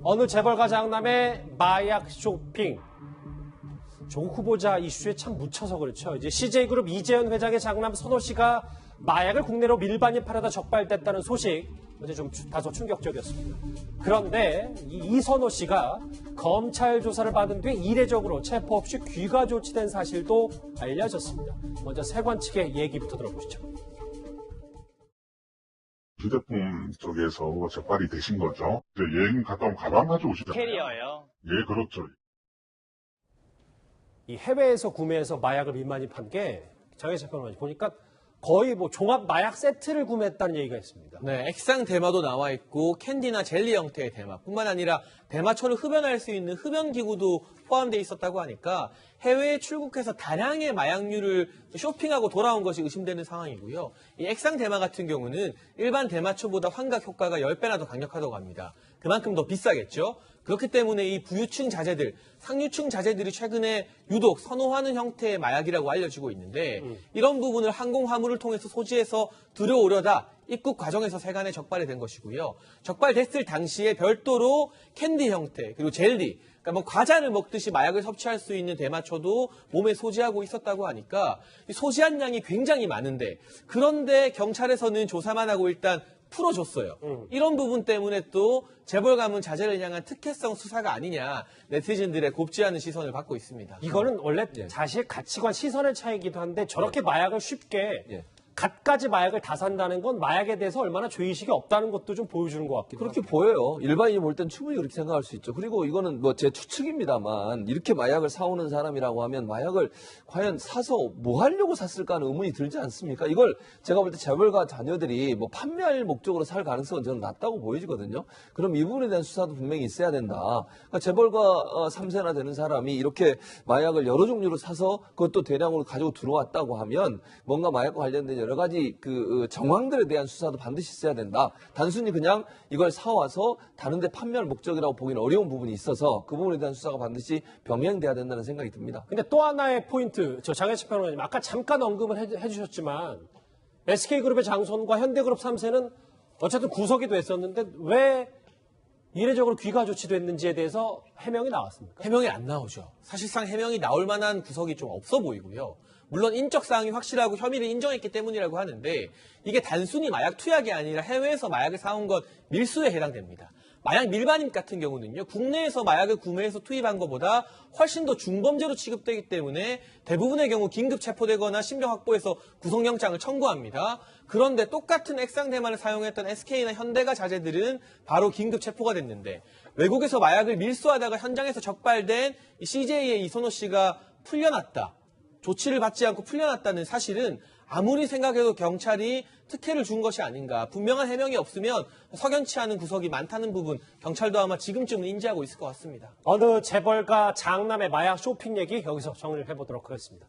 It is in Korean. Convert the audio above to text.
어느 재벌가 장남의 마약 쇼핑. 조국 후보자 이슈에 참 묻혀서 그렇죠. 이제 CJ그룹 이재현 회장의 장남 선호 씨가 마약을 국내로 밀반입하려다 적발됐다는 소식, 어제 좀 다소 충격적이었습니다. 그런데 이 선호 씨가 검찰 조사를 받은 뒤 이례적으로 체포 없이 귀가 조치된 사실도 알려졌습니다. 먼저 세관 측의 얘기부터 들어보시죠. 휴대폰 쪽에서 적발이 되신 거죠. 이제 여행 갔다 오면 가방 가지고 오시잖아요. 캐리어요. 예, 그렇죠. 이 해외에서 구매해서 마약을 밀반입한 게 장혜철 변호사님 보니까 거의 뭐 종합 마약 세트를 구매했다는 얘기가 있습니다. 네, 액상 대마도 나와 있고 캔디나 젤리 형태의 대마뿐만 아니라 대마초를 흡연할 수 있는 흡연기구도 포함되어 있었다고 하니까 해외에 출국해서 다량의 마약류를 쇼핑하고 돌아온 것이 의심되는 상황이고요. 이 액상 대마 같은 경우는 일반 대마초보다 환각 효과가 10배나 더 강력하다고 합니다. 그만큼 더 비싸겠죠. 그렇기 때문에 이 부유층 자제들, 상류층 자제들이 최근에 유독 선호하는 형태의 마약이라고 알려지고 있는데 이런 부분을 항공 화물을 통해서 소지해서 들여오려다 입국 과정에서 세간에 적발이 된 것이고요. 적발됐을 당시에 별도로 캔디 형태 그리고 젤리, 그러니까 뭐 과자를 먹듯이 마약을 섭취할 수 있는 대마초도 몸에 소지하고 있었다고 하니까 소지한 양이 굉장히 많은데 그런데 경찰에서는 조사만 하고 일단 풀어줬어요. 이런 부분 때문에 또 재벌 가문 자제를 향한 특혜성 수사가 아니냐 네티즌들의 곱지 않은 시선을 받고 있습니다. 이거는 원래 자신의 가치관 시선의 차이기도 한데 저렇게 마약을 쉽게 갖가지 마약을 다 산다는 건 마약에 대해서 얼마나 죄의식이 없다는 것도 좀 보여주는 것 같기도 그렇게 합니다. 보여요. 일반인이 볼 땐 충분히 그렇게 생각할 수 있죠. 그리고 이거는 뭐 제 추측입니다만 이렇게 마약을 사오는 사람이라고 하면 마약을 과연 사서 뭐 하려고 샀을까 하는 의문이 들지 않습니까? 이걸 제가 볼 때 재벌가 자녀들이 뭐 판매할 목적으로 살 가능성은 저는 낮다고 보여지거든요. 그럼 이 부분에 대한 수사도 분명히 있어야 된다. 그러니까 재벌가 3세나 되는 사람이 이렇게 마약을 여러 종류로 사서 그것도 대량으로 가지고 들어왔다고 하면 뭔가 마약과 관련된 여러 가지 그 정황들에 대한 수사도 반드시 있어야 된다. 단순히 그냥 이걸 사와서 다른 데 판매할 목적이라고 보기는 어려운 부분이 있어서 그 부분에 대한 수사가 반드시 병행돼야 된다는 생각이 듭니다. 근데 또 하나의 포인트, 저 장혜식 변호사님 아까 잠깐 언급을 해주셨지만 SK그룹의 장손과 현대그룹 3세는 어쨌든 구속이 됐었는데 왜 이례적으로 귀가 조치됐는지에 대해서 해명이 나왔습니까? 해명이 안 나오죠. 사실상 해명이 나올 만한 구석이 좀 없어 보이고요. 물론 인적 사항이 확실하고 혐의를 인정했기 때문이라고 하는데 이게 단순히 마약 투약이 아니라 해외에서 마약을 사온 것 밀수에 해당됩니다. 마약 밀반입 같은 경우는요. 국내에서 마약을 구매해서 투입한 것보다 훨씬 더 중범죄로 취급되기 때문에 대부분의 경우 긴급 체포되거나 신병 확보해서 구속영장을 청구합니다. 그런데 똑같은 액상 대마를 사용했던 SK나 현대가 자제들은 바로 긴급 체포가 됐는데 외국에서 마약을 밀수하다가 현장에서 적발된 CJ의 이선호 씨가 풀려났다. 조치를 받지 않고 풀려났다는 사실은 아무리 생각해도 경찰이 특혜를 준 것이 아닌가. 분명한 해명이 없으면 석연치 않은 구석이 많다는 부분 경찰도 아마 지금쯤은 인지하고 있을 것 같습니다. 어느 재벌가 장남의 마약 쇼핑 얘기 여기서 정리를 해보도록 하겠습니다.